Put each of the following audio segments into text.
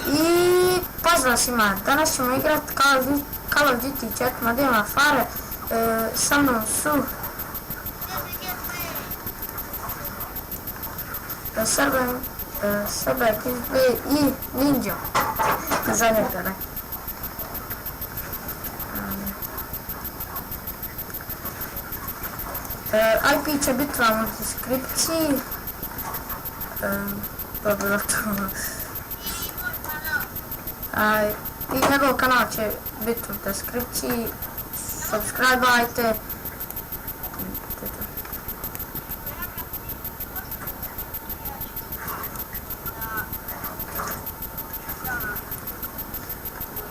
I pozdrav svima, danas ćemo igrati Call of Duty 4 Modern Warfare, sa mnom su Srbek i Ninja, za njega ne. IP će biti vam u deskripciji, to je bilo to. I njegov kanal će biti u deskripciji, subscribe-ajte.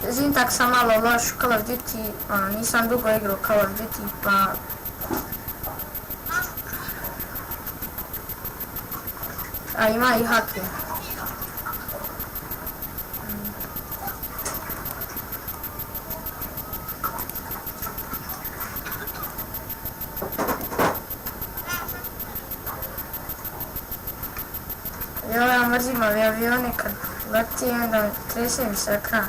Izvim, tak sam malo loš u Call of Duty, nisam dugo igrao Call of Duty, pa... A ima i haker. Ja mrzim ovi avioni kad leti i onda trese mi se ekran.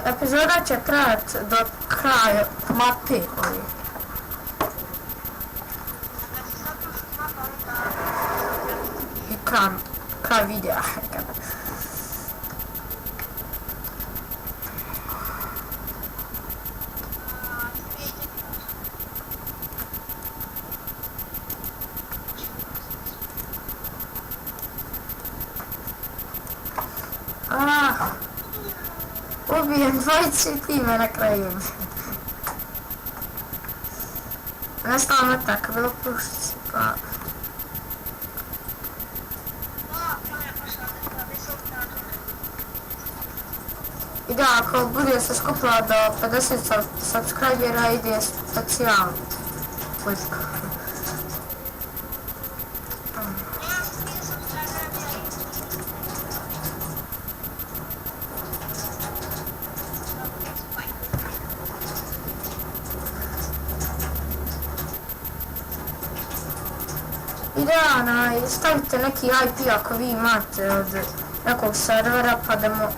Epizoda će trajati do kraja mape ovi. I kraj videa. Ubijem dvojice i time na kraju. Nestala metak, bilo pušici, pa... I da, ako bude se skupila do 50 subscribera, ide specijal klip. I da, stavite neki IP ako vi imate od nekog servera pa da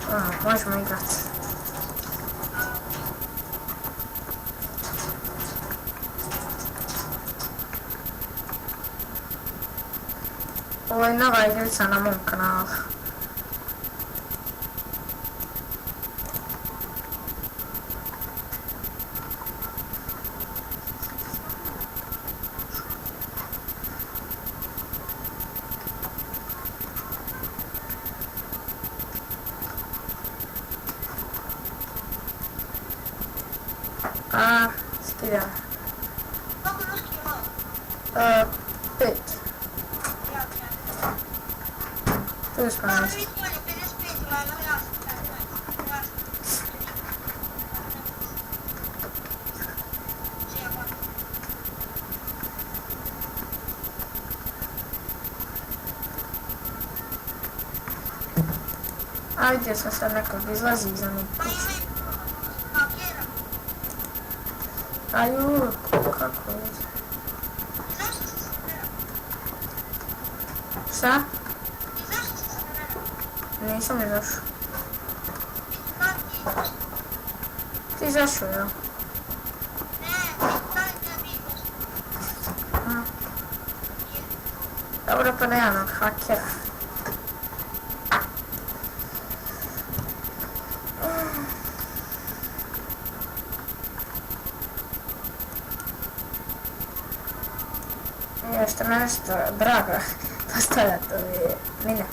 možemo igrati. Ovo je nova igrica na mom kanalu. Skida. 5. Tu smo nešto. Ajde sam sad nekog izlazi iza mi kući. Aju, kako je? Šta? Nisam izašao. Ti izašao, jel? Dobro, pa nemam hakera. Što me nešto drago postavljati ove mine.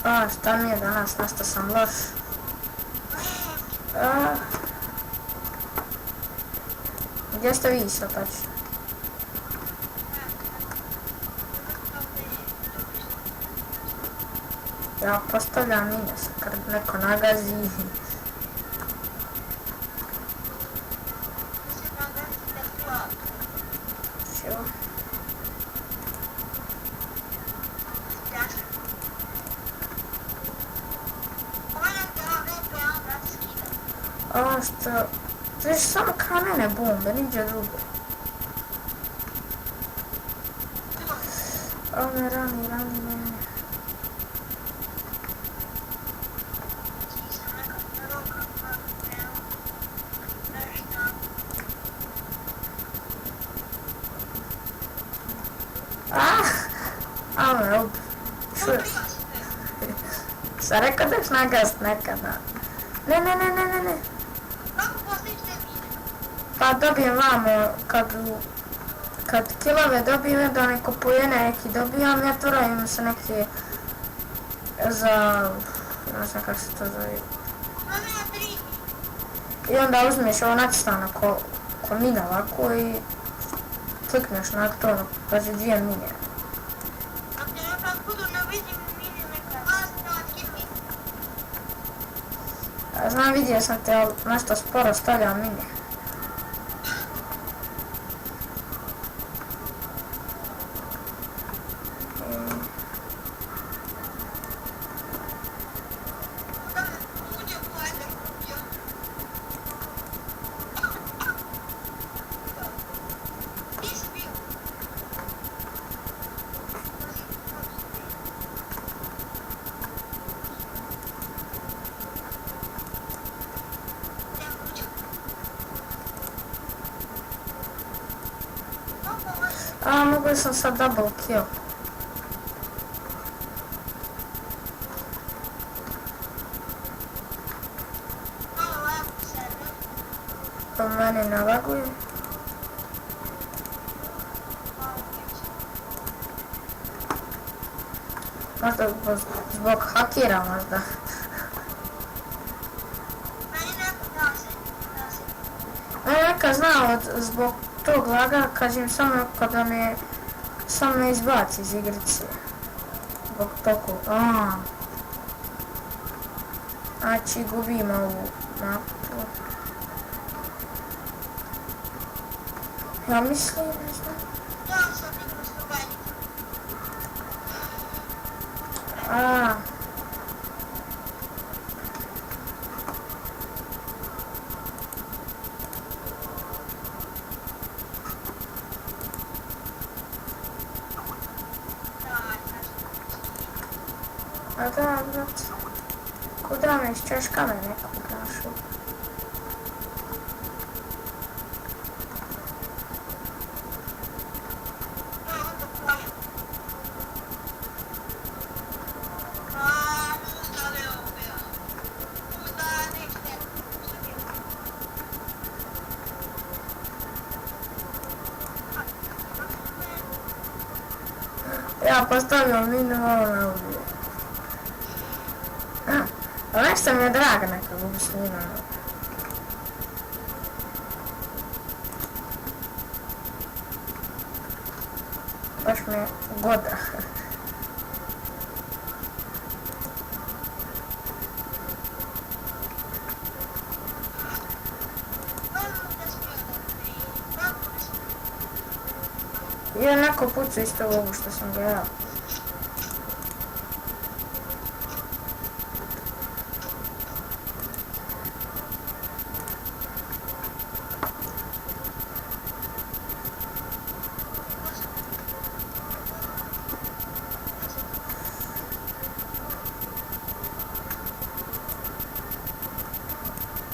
A, šta mi je danas, nešto sam loš. Gdje ste vi sad tačno? Ja postavljam mine, kad neko nagazi. Čo? A što? To je samo kamene bombe, niđe drugo. O me rani me. Me ubi. Sam rekao da ćeš nagast nekada. Ne. Pa dobijem vamo, kad kilove dobijem, da neko pojene neki dobijam, ja turajim se neke za, ne znam kako se to zove. I onda uzmeš ovo nacistano ko mina ovako i klikneš na to, znači 2 mine. Znam, vidio sam te, ali nešto sporo stavljam mine. A, mogu sam sad double kill. To meni ne laguje. Možda zbog hakira možda. Neka zna zbog tog laga, kažem samo kada me izbaci iz igrice. Zbog toku. Znači gubimo ovu mapu. Ja mislim, ne znam. A da, brat, kuda me iz češkame nekog našu? Ja postavljam minimalno ovdje. Ali nešto mi je draga neka gubislina. Baš mi je goda. I onako pucu isto ovu što sam ga ja.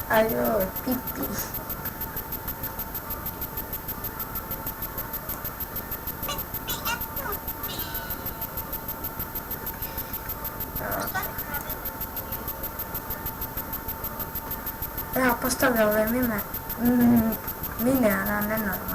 Alo, pipi. Ja postavljam ove mine na nenormalno.